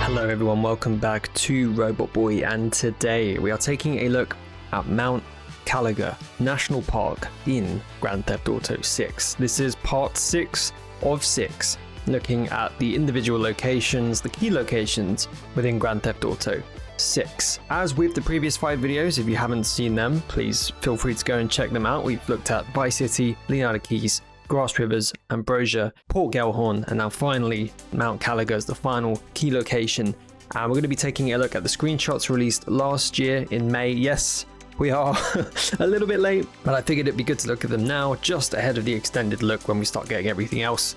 Hello everyone, welcome back to ROBOTBOY, and today we are taking a look at Mount Kalaga National Park in Grand Theft Auto 6. This is part 6 of 6, looking at the individual locations, the key locations within Grand Theft Auto 6. As with the previous 5 videos, if you haven't seen them, please feel free to go and check them out. We've looked at Vice City, Leonardo Keys, Grass Rivers, Ambrosia, Port Gellhorn, and now finally Mount Kalaga is the final key location. And we're going to be taking a look at the screenshots released last year in May. Yes, we are a little bit late, but I figured it'd be good to look at them now, just ahead of the extended look when we start getting everything else,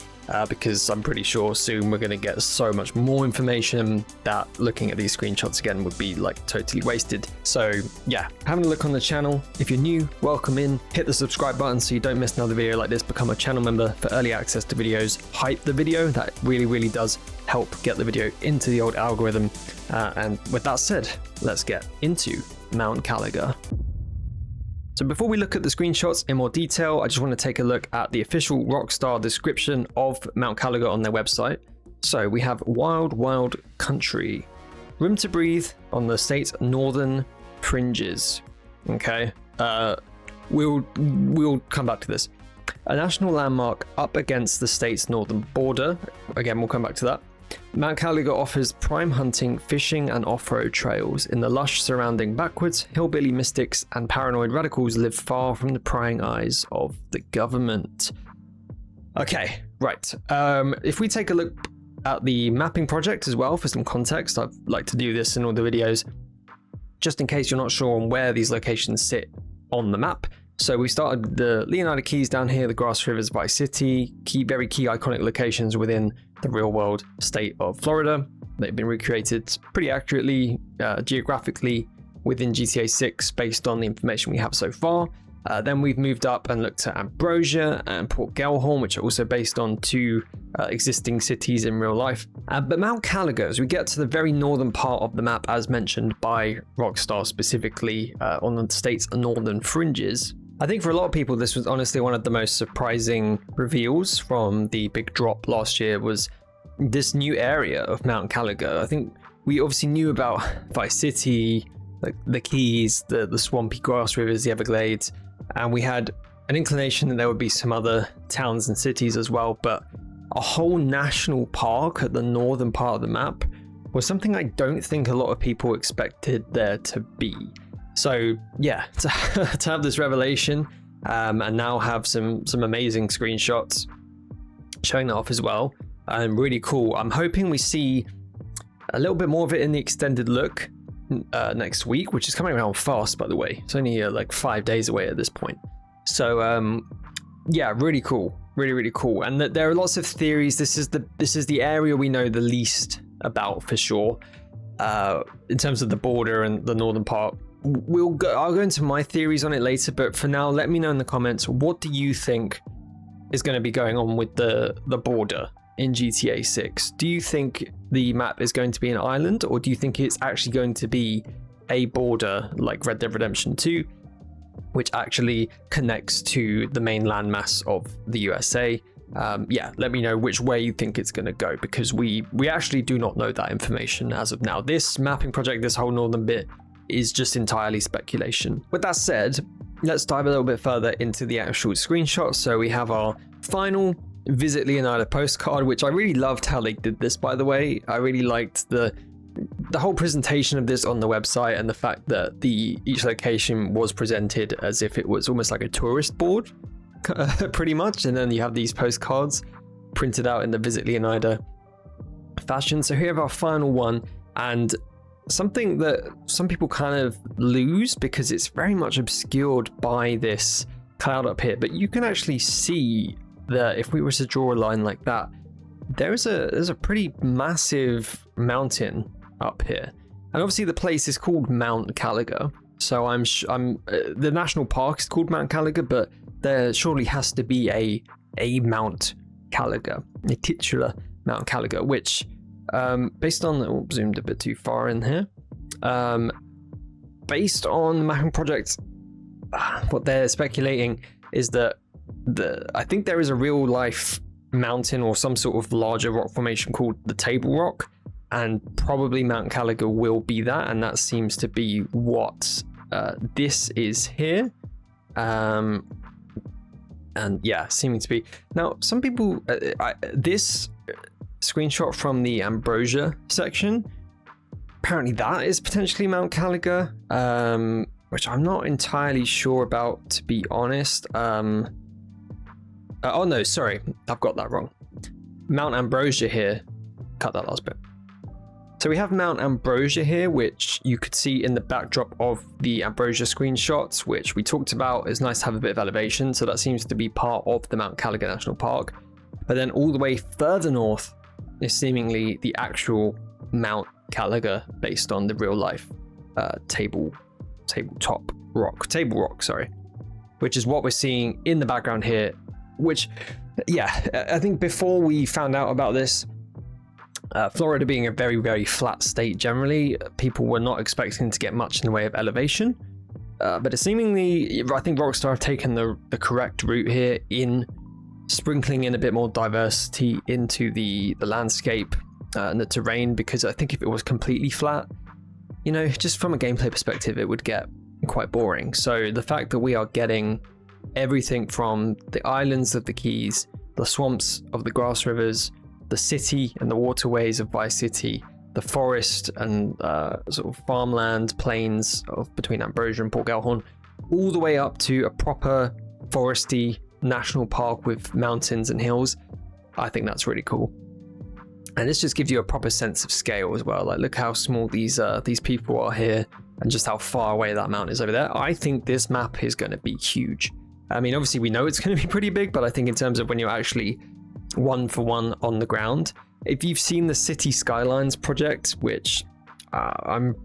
because I'm pretty sure soon we're going to get so much more information that looking at these screenshots again would be like totally wasted. So yeah, having a look on the channel. If you're new, welcome in. Hit the subscribe button so you don't miss another video like this. Become a channel member for early access to videos. Hype the video. That really does help get the video into the old algorithm. And with that said, let's get into Mount Kalaga. So before we look at the screenshots in more detail, I just want to take a look at the official Rockstar description of Mount Kalaga on their website. So we have wild country, room to breathe on the state's northern fringes. Okay, we'll come back to this. A national landmark up against the state's northern border. Again, we'll come back to that. Mount Kalaga offers prime hunting, fishing, and off-road trails. In the lush surrounding backwoods, hillbilly mystics and paranoid radicals live far from the prying eyes of the government. Okay, right. If we take a look at the mapping project as well for some context, I'd like to do this in all the videos, just in case you're not sure on where these locations sit on the map. So we started the Leonardo Keys down here, the Grass Rivers, Vice City, very key iconic locations within the real world state of Florida. They've been recreated pretty accurately, geographically within GTA 6 based on the information we have so far. Then we've moved up and looked at Ambrosia and Port Gellhorn, which are also based on 2 existing cities in real life. But Mount Kalaga, as we get to the very northern part of the map, as mentioned by Rockstar specifically, on the state's northern fringes, I think for a lot of people, this was honestly one of the most surprising reveals from the big drop last year, was this new area of Mount Kalaga. I think we obviously knew about Vice City, like the Keys, the swampy Grass Rivers, the Everglades, and we had an inclination that there would be some other towns and cities as well, but a whole national park at the northern part of the map was something I don't think a lot of people expected there to be. So yeah, to have this revelation and now have some amazing screenshots showing that off as well, and really cool. I'm hoping we see a little bit more of it in the extended look next week, which is coming around fast, by the way. It's only like 5 days away at this point. So yeah, really cool, really cool. And there are lots of theories. This is the area we know the least about for sure, in terms of the border and the northern part. I'll go into my theories on it later, but for now, let me know in the comments, what do you think is going to be going on with the border in GTA 6? Do you think the map is going to be an island, or do you think it's actually going to be a border like Red Dead Redemption 2, which actually connects to the main landmass of the USA? Yeah, let me know which way you think it's going to go, because we actually do not know that information as of now. This mapping project, this whole northern bit, is just entirely speculation. With that said, let's dive a little bit further into the actual screenshot. So we have our final Visit Leonardo postcard, which I really loved how they did this, by the way. I really liked the whole presentation of this on the website, and the fact that each location was presented as if it was almost like a tourist board, pretty much. And then you have these postcards printed out in the Visit Leonardo fashion. So here we have our final one, and something that some people kind of lose because it's very much obscured by this cloud up here, but you can actually see that if we were to draw a line like that, there's a pretty massive mountain up here, and obviously the place is called Mount Kalaga. So the national park is called Mount Kalaga, but there surely has to be a Mount Kalaga, a titular Mount Kalaga, which based on, zoomed a bit too far in here, based on the mapping project, what they're speculating is that I think there is a real life mountain or some sort of larger rock formation called the Table Rock, and probably Mount Kalaga will be that, and that seems to be what this is here. And yeah, seeming to be. Now, some people, this screenshot from the Ambrosia section, apparently that is potentially Mount Kalaga, which I'm not entirely sure about, to be honest. Oh no, sorry, I've got that wrong. Mount Ambrosia here, cut that last bit. So we have Mount Ambrosia here, which you could see in the backdrop of the Ambrosia screenshots, which we talked about. It's nice to have a bit of elevation, so that seems to be part of the Mount Kalaga National Park. But then all the way further north is seemingly the actual Mount Kalaga, based on the real life table rock, sorry, which is what we're seeing in the background here. Which, yeah, I think before we found out about this, Florida being a very, very flat state generally, people were not expecting to get much in the way of elevation. But seemingly, I think Rockstar have taken the correct route here in sprinkling in a bit more diversity into the landscape and the terrain, because I think if it was completely flat, you know, just from a gameplay perspective, it would get quite boring. So the fact that we are getting everything from the islands of the Keys, the swamps of the Grass Rivers, the city and the waterways of Vice City, the forest and sort of farmland plains of between Ambrosia and Port Gellhorn, all the way up to a proper foresty national park with mountains and hills. I think that's really cool. And this just gives you a proper sense of scale as well. Like, look how small these people are here, and just how far away that mountain is over there. I think this map is going to be huge. I mean, obviously we know it's going to be pretty big, but I think in terms of when you're actually one for one on the ground, if you've seen the City Skylines project, which I'm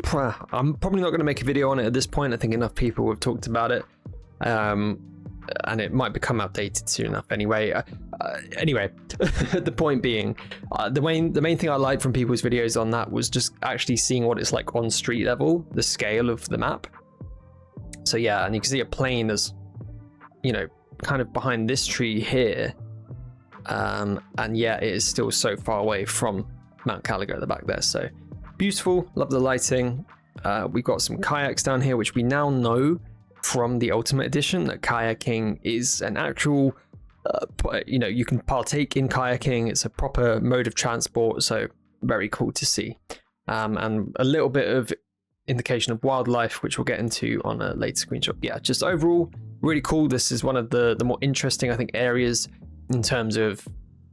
probably not going to make a video on it at this point. I think enough people have talked about it, and it might become outdated soon enough anyway. Anyway, the point being, the main thing I liked from people's videos on that was just actually seeing what it's like on street level, the scale of the map. So yeah, and you can see a plane as, you know, kind of behind this tree here, and yeah, it is still so far away from Mount Kalaga at the back there. So beautiful, love the lighting. We've got some kayaks down here, which we now know from the Ultimate Edition that kayaking is an actual, you know, you can partake in kayaking. It's a proper mode of transport, so very cool to see. And a little bit of indication of wildlife, which we'll get into on a later screenshot. Yeah, just overall really cool. This is one of the more interesting, I think, areas in terms of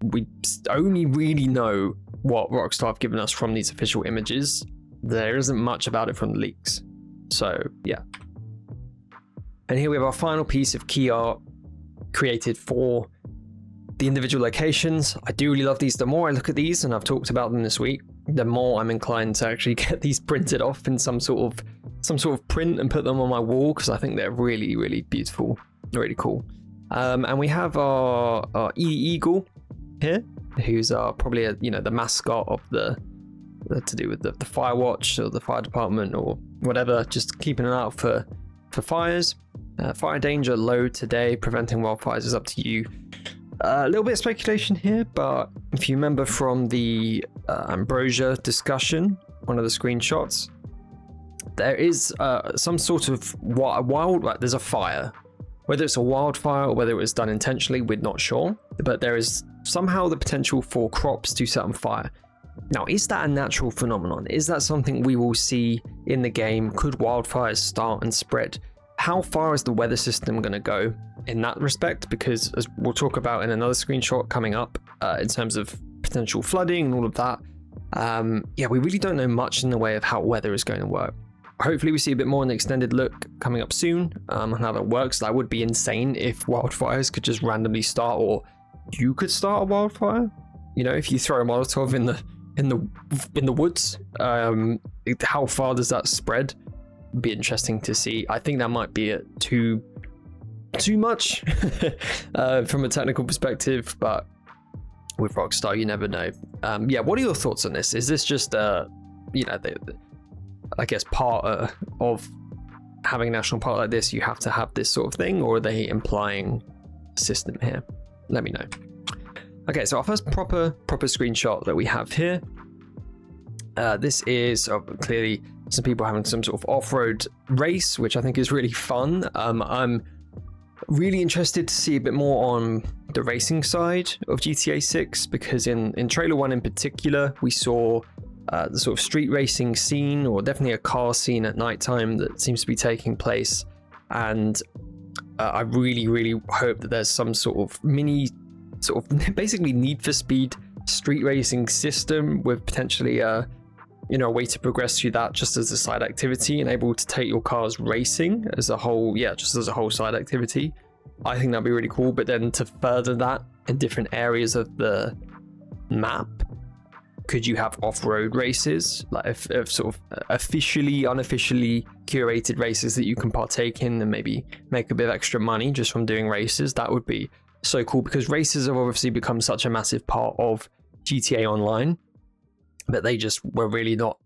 we only really know what Rockstar have given us from these official images. There isn't much about it from the leaks. So yeah. And here we have our final piece of key art created for the individual locations. I do really love these. The more I look at these, and I've talked about them this week, the more I'm inclined to actually get these printed off in some sort of print and put them on my wall, because I think they're really, really beautiful, really cool. And we have our eagle here, who's probably the mascot of the to do with the fire watch or the fire department or whatever, just keeping an eye out for fires. Fire danger low today, preventing wildfires is up to you. A little bit of speculation here, but if you remember from the Ambrosia discussion, one of the screenshots, there is some sort of there's a fire. Whether it's a wildfire or whether it was done intentionally, we're not sure, but there is somehow the potential for crops to set on fire. Now, is that a natural phenomenon? Is that something we will see in the game? Could wildfires start and spread? How far is the weather system going to go in that respect? Because as we'll talk about in another screenshot coming up, in terms of potential flooding and all of that, yeah, we really don't know much in the way of how weather is going to work. Hopefully we see a bit more in the extended look coming up soon, on how that works. That would be insane if wildfires could just randomly start, or you could start a wildfire. You know, if you throw a Molotov in the woods, how far does that spread? Be interesting to see. I think that might be too much from a technical perspective, but with Rockstar, you never know. Yeah, what are your thoughts on this? Is this just I guess part of having a national park like this, you have to have this sort of thing, or are they implying a system here? Let me know. Okay, so our first proper screenshot that we have here. This is clearly some people having some sort of off-road race, which I think is really fun. I'm really interested to see a bit more on the racing side of GTA 6, because in trailer 1 in particular, we saw the sort of street racing scene, or definitely a car scene at nighttime that seems to be taking place. And I really hope that there's some sort of mini, sort of basically Need for Speed street racing system with potentially a way to progress through that just as a side activity, and able to take your cars racing as a whole, just as a whole side activity. I think that'd be really cool. But then to further that in different areas of the map, could you have off-road races, like if sort of officially, unofficially curated races that you can partake in and maybe make a bit of extra money just from doing races? That would be so cool, because races have obviously become such a massive part of GTA Online, but they just were really not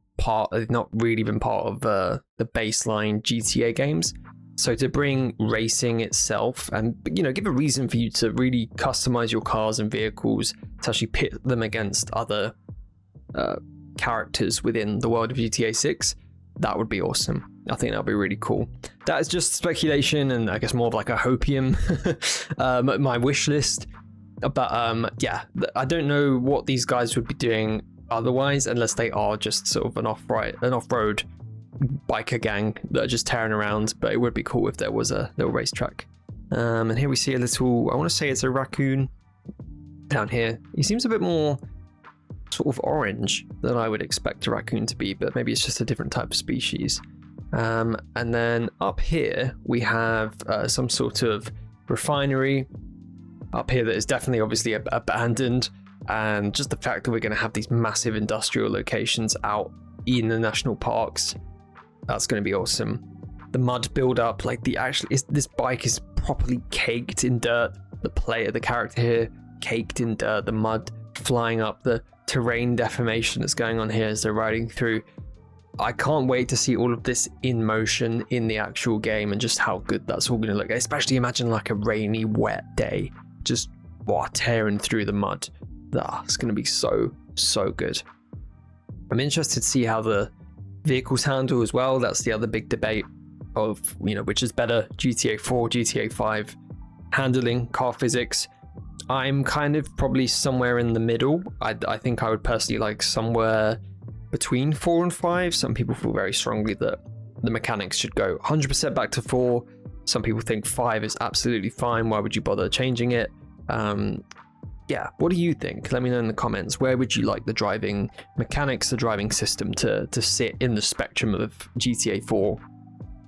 really been part of the baseline GTA games. So to bring racing itself and give a reason for you to really customize your cars and vehicles to actually pit them against other characters within the world of GTA 6, that would be awesome. I think that would be really cool. That is just speculation, and I guess more of like a hopium, my wish list. But I don't know what these guys would be doing otherwise, unless they are just sort of an off-road biker gang that are just tearing around. But it would be cool if there was a little racetrack. And here we see a little, I want to say it's a raccoon down here. He seems a bit more sort of orange than I would expect a raccoon to be, but maybe it's just a different type of species. And then up here we have some sort of refinery up here that is definitely obviously abandoned, and just the fact that we're going to have these massive industrial locations out in the national parks, that's going to be awesome. The mud build up, like this bike is properly caked in dirt. The character here caked in dirt, the mud flying up, the terrain deformation that's going on here as they're riding through. I can't wait to see all of this in motion in the actual game, and just how good that's all going to look. Especially imagine like a rainy, wet day, just tearing through the mud. It's going to be so good. I'm interested to see how the vehicles handle as well. That's the other big debate of which is better, GTA 4, GTA 5 handling, car physics. I'm kind of probably somewhere in the middle. I think I would personally like somewhere between 4 and 5. Some people feel very strongly that the mechanics should go 100% back to 4. Some people think 5 is absolutely fine. Why would you bother changing it? What do you think? Let me know in the comments. Where would you like the driving mechanics, the driving system to sit in the spectrum of GTA 4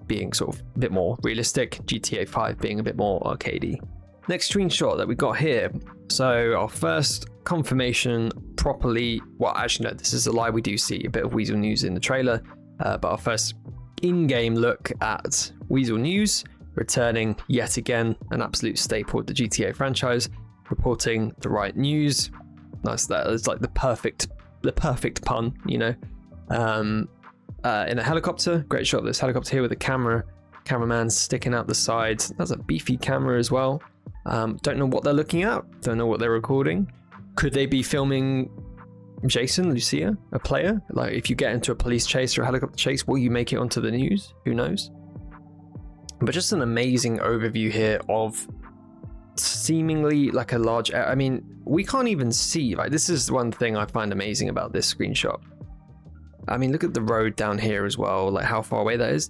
being sort of a bit more realistic, GTA 5 being a bit more arcadey? Next screenshot that we got here. So our first confirmation properly, well, actually no, this is a lie. We do see a bit of Weasel News in the trailer, but our first in-game look at Weasel News, returning yet again, an absolute staple of the GTA franchise, reporting the right news. Nice, that it's like the perfect pun, in a helicopter. Great shot of this helicopter here with a cameraman sticking out the sides. That's a beefy camera as well. Don't know what they're looking at, don't know what they're recording. Could they be filming Jason, Lucia, a player? Like, if you get into a police chase or a helicopter chase, will you make it onto the news? Who knows? But just an amazing overview here of seemingly like a large, I mean, we can't even see, like, this is one thing I find amazing about this screenshot. I mean, look at the road down here as well, like how far away that is.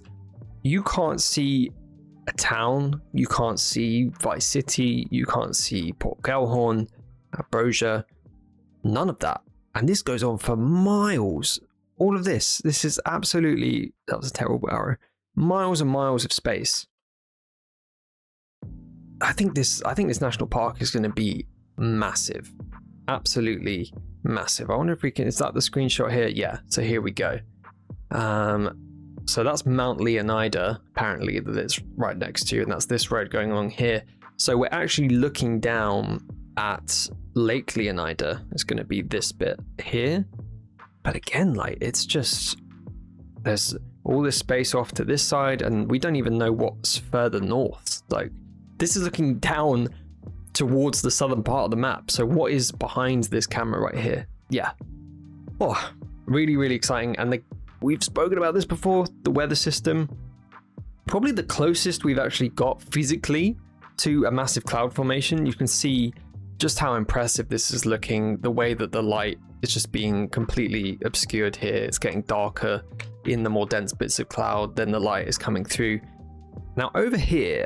You can't see a town, you can't see Vice City, you can't see Port Gellhorn, Ambrosia, none of that. And this goes on for miles. All of this is absolutely, that was a terrible arrow, miles and miles of space. I think this national park is going to be massive, absolutely massive. I wonder if we can, is that the screenshot here? Yeah, so here we go. So that's Mount Leonida, apparently, that it's right next to, and that's this road going along here. So we're actually looking down at Lake Leonida. It's going to be this bit here. But again, like, it's just, there's all this space off to this side, and we don't even know what's further north. Like, this is looking down towards the southern part of the map. So what is behind this camera right here? Yeah. Oh, really, really exciting. And we've spoken about this before, the weather system. Probably the closest we've actually got physically to a massive cloud formation. You can see just how impressive this is looking, the way that the light is just being completely obscured here. It's getting darker in the more dense bits of cloud, then the light is coming through. Now over here,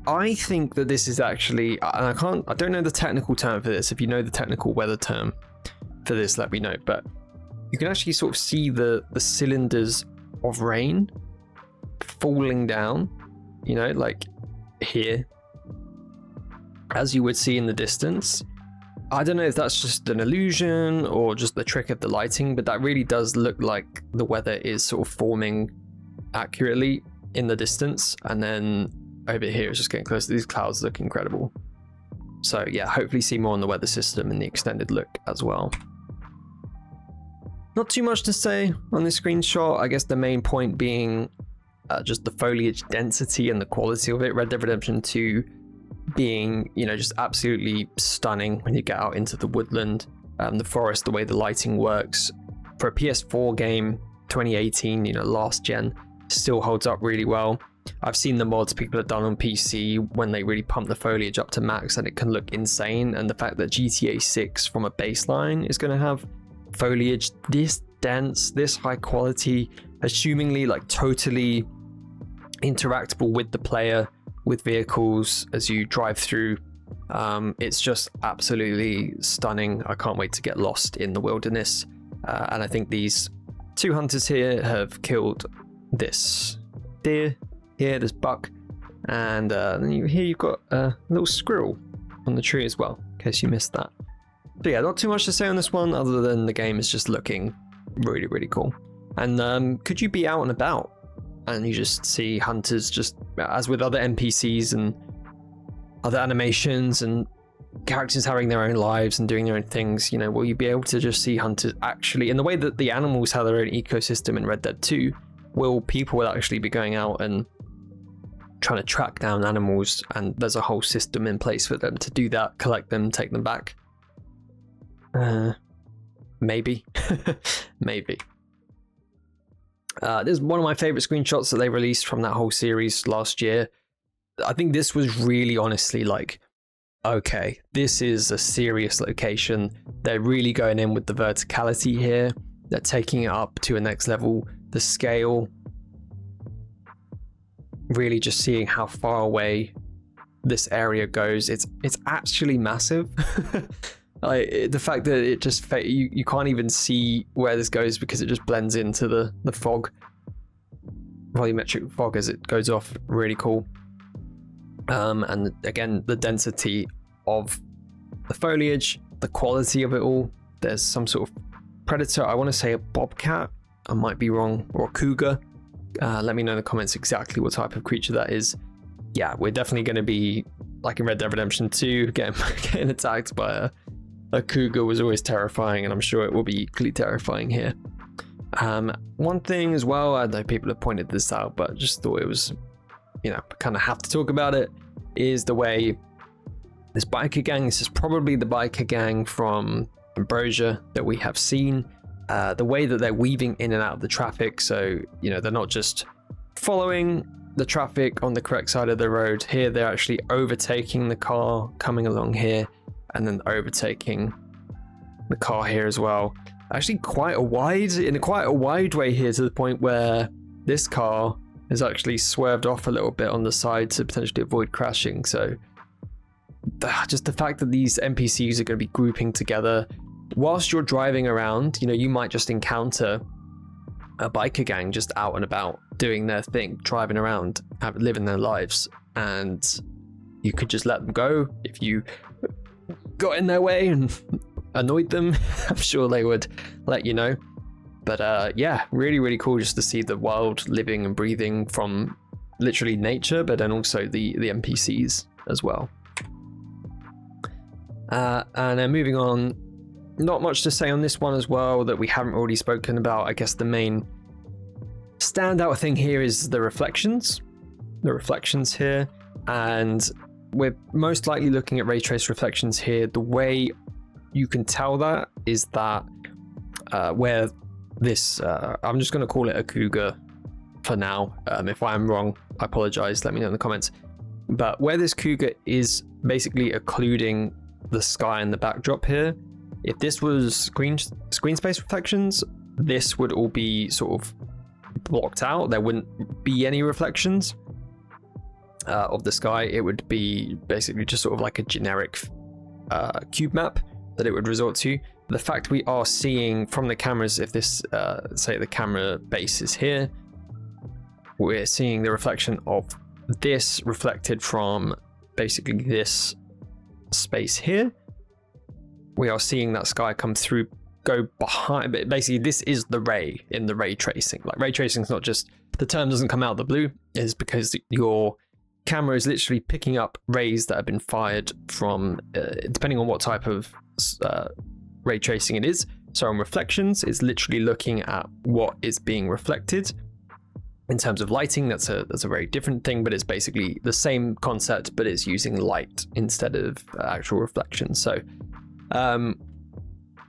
I think that this is actually, and I don't know the technical term for this. If you know the technical weather term for this, let me know. But you can actually sort of see the cylinders of rain falling down, you know, like here, as you would see in the distance. I don't know if that's just an illusion or just the trick of the lighting, but that really does look like the weather is sort of forming accurately in the distance. And then over here it's just getting closer. These clouds look incredible. So yeah, hopefully see more on the weather system in the extended look as well. Not too much to say on this screenshot. I guess the main point being just the foliage density and the quality of it. Red Dead Redemption 2 being, you know, just absolutely stunning when you get out into the woodland, the forest, the way the lighting works. For a PS4 game, 2018, you know, last gen, still holds up really well. I've seen the mods people have done on PC when they really pump the foliage up to max, and it can look insane. And the fact that GTA 6 from a baseline is going to have foliage this dense, this high quality, assumingly like totally interactable with the player, with vehicles as you drive through. It's just absolutely stunning. I can't wait to get lost in the wilderness. And I think these two hunters here have killed this deer here, this buck, and here you've got a little squirrel on the tree as well, in case you missed that. So yeah, not too much to say on this one other than the game is just looking really, really cool. And could you be out and about and you just see hunters, just as with other NPCs and other animations and characters having their own lives and doing their own things, you know, will you be able to just see hunters actually, in the way that the animals have their own ecosystem in Red Dead 2, will people actually be going out and trying to track down animals, and there's a whole system in place for them to do that, collect them, take them back? Maybe. Maybe. This is one of my favorite screenshots that they released from that whole series last year. I think this was really honestly like, okay, this is a serious location. They're really going in with the verticality here. They're taking it up to a next level. The scale, really just seeing how far away this area goes. It's actually massive. Like, the fact that it just you can't even see where this goes because it just blends into the fog, volumetric fog as it goes off. Really cool. And again, the density of the foliage, the quality of it all. There's some sort of predator. I want to say a bobcat. I might be wrong, or a cougar. Let me know in the comments exactly what type of creature that is. Yeah, we're definitely going to be, like in Red Dead Redemption 2, getting attacked by a cougar was always terrifying, and I'm sure it will be equally terrifying here. One thing as well, I know people have pointed this out, but just thought it was, you know, kind of have to talk about it, is the way this biker gang, this is probably the biker gang from Ambrosia that we have seen, the way that they're weaving in and out of the traffic. So, you know, they're not just following the traffic on the correct side of the road. Here they're actually overtaking the car coming along here, and then overtaking the car here as well. Actually in quite a wide way here, to the point where this car is actually swerved off a little bit on the side to potentially avoid crashing. So just the fact that these NPCs are going to be grouping together whilst you're driving around, you know, you might just encounter a biker gang just out and about doing their thing, driving around, living their lives, and you could just let them go. If you got in their way and annoyed them, I'm sure they would let you know. But yeah, really, really cool just to see the wild living and breathing from literally nature, but then also the NPCs as well. And then moving on, not much to say on this one as well that we haven't already spoken about. I guess the main standout thing here is the reflections here, and we're most likely looking at ray trace reflections here. The way you can tell that is that where this, I'm just going to call it a cougar for now. If I am wrong, I apologize. Let me know in the comments. But where this cougar is basically occluding the sky and the backdrop here, if this was screen space reflections, this would all be sort of blocked out. There wouldn't be any reflections of the sky. It would be basically just sort of like a generic cube map that it would resort to. The fact we are seeing from the cameras, if this say the camera base is here, we're seeing the reflection of this reflected from basically this space here. We are seeing that sky come through, go behind. Basically, this is the ray in the ray tracing. Like, ray tracing is not just, the term doesn't come out of the blue, is because your camera is literally picking up rays that have been fired from, depending on what type of ray tracing it is. So on reflections, it's literally looking at what is being reflected. In terms of lighting, that's a very different thing, but it's basically the same concept, but it's using light instead of actual reflection. So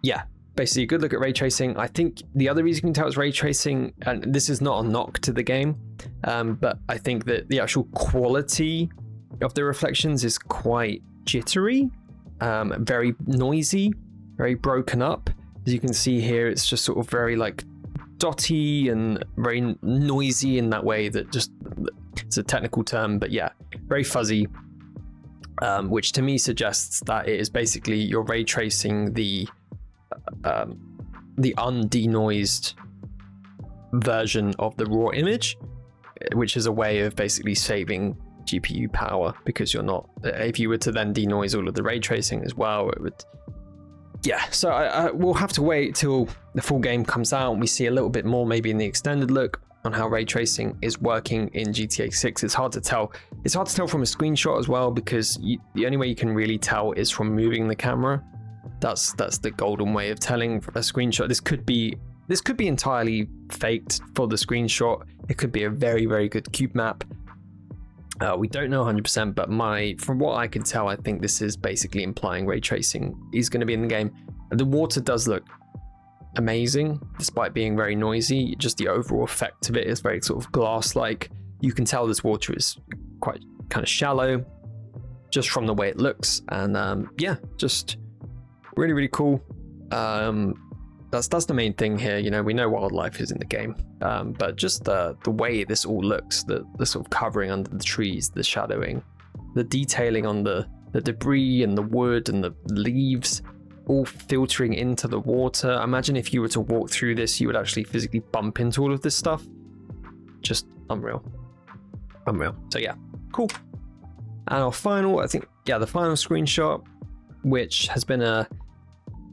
yeah, basically a good look at ray tracing. I think the other reason you can tell it's ray tracing, and this is not a knock to the game, but I think that the actual quality of the reflections is quite jittery, very noisy, very broken up. As you can see here, it's just sort of very like dotty and very noisy in that way that just, it's a technical term, but yeah, very fuzzy, which to me suggests that it is basically you're ray tracing the undenoised version of the raw image, which is a way of basically saving GPU power, because you're not, if you were to then denoise all of the ray tracing as well, it would, yeah. So we'll have to wait till the full game comes out and we see a little bit more, maybe in the extended look, on how ray tracing is working in GTA 6. It's hard to tell. It's hard to tell from a screenshot as well, because the only way you can really tell is from moving the camera. That's the golden way of telling a screenshot. This could be entirely faked for the screenshot. It could be a very, very good cube map. We don't know 100%, but from what I can tell, I think this is basically implying ray tracing is going to be in the game. The water does look amazing, despite being very noisy. Just the overall effect of it is very sort of glass-like. You can tell this water is quite kind of shallow, just from the way it looks. And yeah, just really, really cool. That's the main thing here. You know, we know wildlife is in the game, but just the way this all looks, the sort of covering under the trees, the shadowing, the detailing on the debris and the wood and the leaves, all filtering into the water. Imagine if you were to walk through this, you would actually physically bump into all of this stuff. Just unreal. So yeah, cool. And our final, I think, yeah, the final screenshot, which has been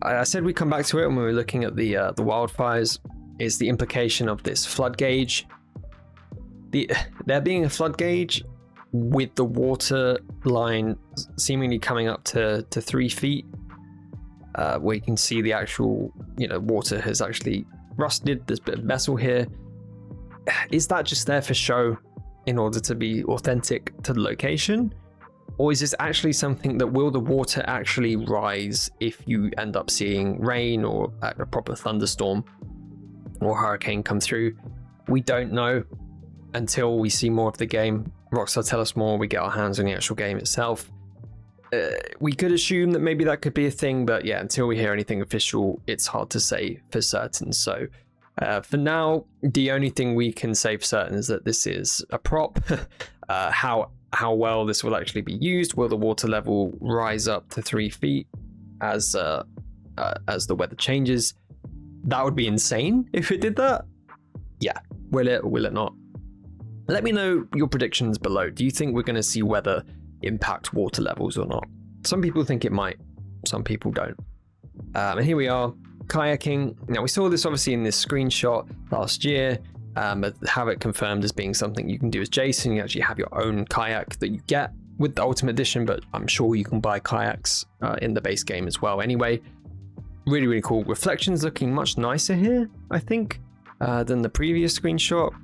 I said we'd come back to it when we were looking at the wildfires, is the implication of this flood gauge. There being a flood gauge with the water line seemingly coming up to 3 feet, where you can see the actual, water has actually rusted. There's a bit of metal here. Is that just there for show in order to be authentic to the location? Or is this actually something that will the water actually rise if you end up seeing rain or a proper thunderstorm or hurricane come through? We don't know until we see more of the game. Rockstar tell us more, we get our hands on the actual game itself. We could assume that maybe that could be a thing, but yeah, until we hear anything official, it's hard to say for certain. So for now, the only thing we can say for certain is that this is a prop. How well this will actually be used? Will the water level rise up to 3 feet as the weather changes? That would be insane if it did that. Yeah, will it or will it not? Let me know your predictions below. Do you think we're going to see weather impact water levels or not? Some people think it might, some people don't. And here we are, kayaking. Now we saw this obviously in this screenshot last year. But have it confirmed as being something you can do as Jason. You actually have your own kayak that you get with the Ultimate Edition, but I'm sure you can buy kayaks in the base game as well. Anyway, really, really cool. Reflections looking much nicer here, I think, than the previous screenshot.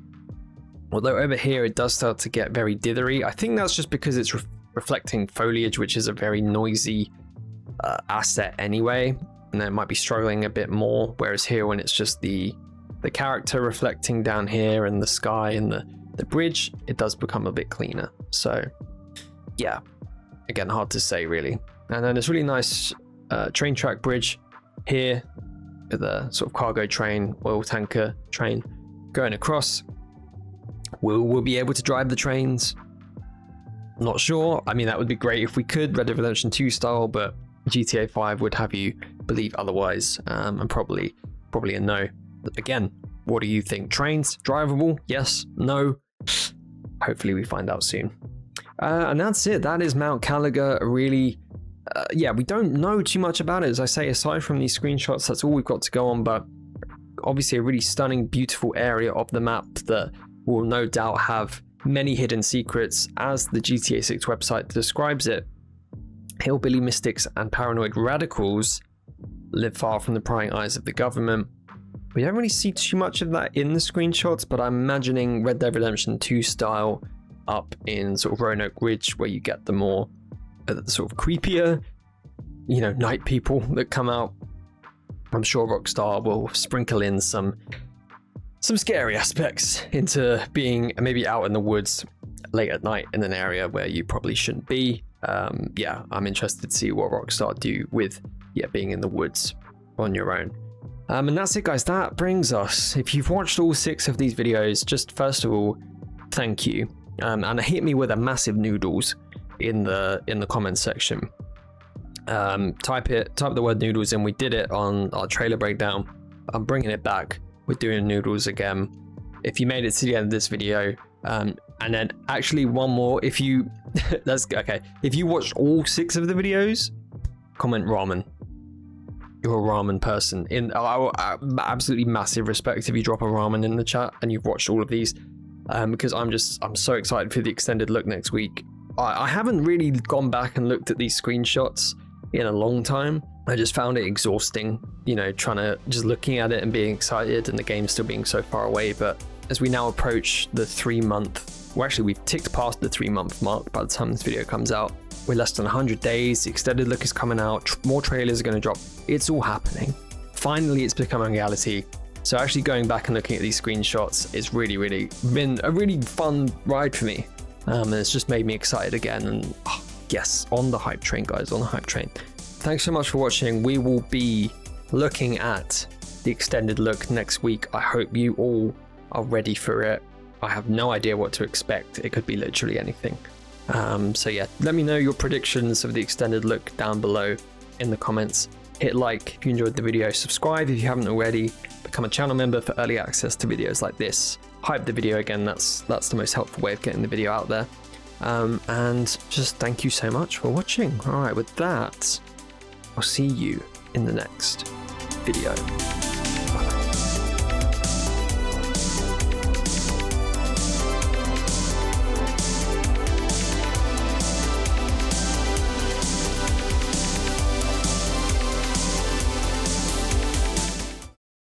Although over here it does start to get very dithery. I think that's just because it's reflecting foliage, which is a very noisy asset anyway, and it might be struggling a bit more, whereas here when it's just the character reflecting down here and the sky and the bridge, it does become a bit cleaner. So yeah, again, hard to say really. And then this really nice train track bridge here with a sort of cargo train, oil tanker train going across. We'll be able to drive the trains. Not sure. I mean, that would be great if we could, Red Dead Redemption 2 style, but GTA 5 would have you believe otherwise, and probably a no. Again, what do you think? Trains drivable? Yes? No? Hopefully we find out soon. And that's it. That is Mount Kalaga. Really, yeah, we don't know too much about it, as I say, aside from these screenshots. That's all we've got to go on, but obviously a really stunning, beautiful area of the map that will no doubt have many hidden secrets, as the GTA 6 website describes it. Hillbilly mystics and paranoid radicals live far from the prying eyes of the government. We don't really see too much of that in the screenshots, but I'm imagining Red Dead Redemption 2 style up in sort of Roanoke Ridge, where you get the more sort of creepier, you know, night people that come out. I'm sure Rockstar will sprinkle in some scary aspects into being maybe out in the woods late at night in an area where you probably shouldn't be. Yeah, I'm interested to see what Rockstar do with being in the woods on your own. And that's it, guys. That brings us, if you've watched all 6 of these videos, just first of all, thank you. And hit me with a massive noodles in the comments section. Type the word noodles in. We did it on our trailer breakdown. I'm bringing it back. We're doing noodles again. If you made it to the end of this video, and then actually one more, if you that's okay, if you watched all 6 of the videos, comment ramen. You're a ramen person. Absolutely massive respect if you drop a ramen in the chat and you've watched all of these, because I'm so excited for the extended look next week. I haven't really gone back and looked at these screenshots in a long time. I just found it exhausting, you know, trying to just looking at it and being excited and the game still being so far away. But as we now approach the 3-month, well, actually we've ticked past the 3-month mark by the time this video comes out. We're less than 100 days. The extended look is coming out. More trailers are going to drop. It's all happening. Finally, it's becoming reality. So actually going back and looking at these screenshots is really been a really fun ride for me. And it's just made me excited again. And yes, on the hype train, guys, on the hype train. Thanks so much for watching. We will be looking at the extended look next week. I hope you all are ready for it. I have no idea what to expect. It could be literally anything. So yeah, let me know your predictions of the extended look down below in the comments. Hit like if you enjoyed the video, subscribe if you haven't already, become a channel member for early access to videos like this. Hype the video again, that's the most helpful way of getting the video out there. And just thank you so much for watching. All right, with that, I'll see you in the next video.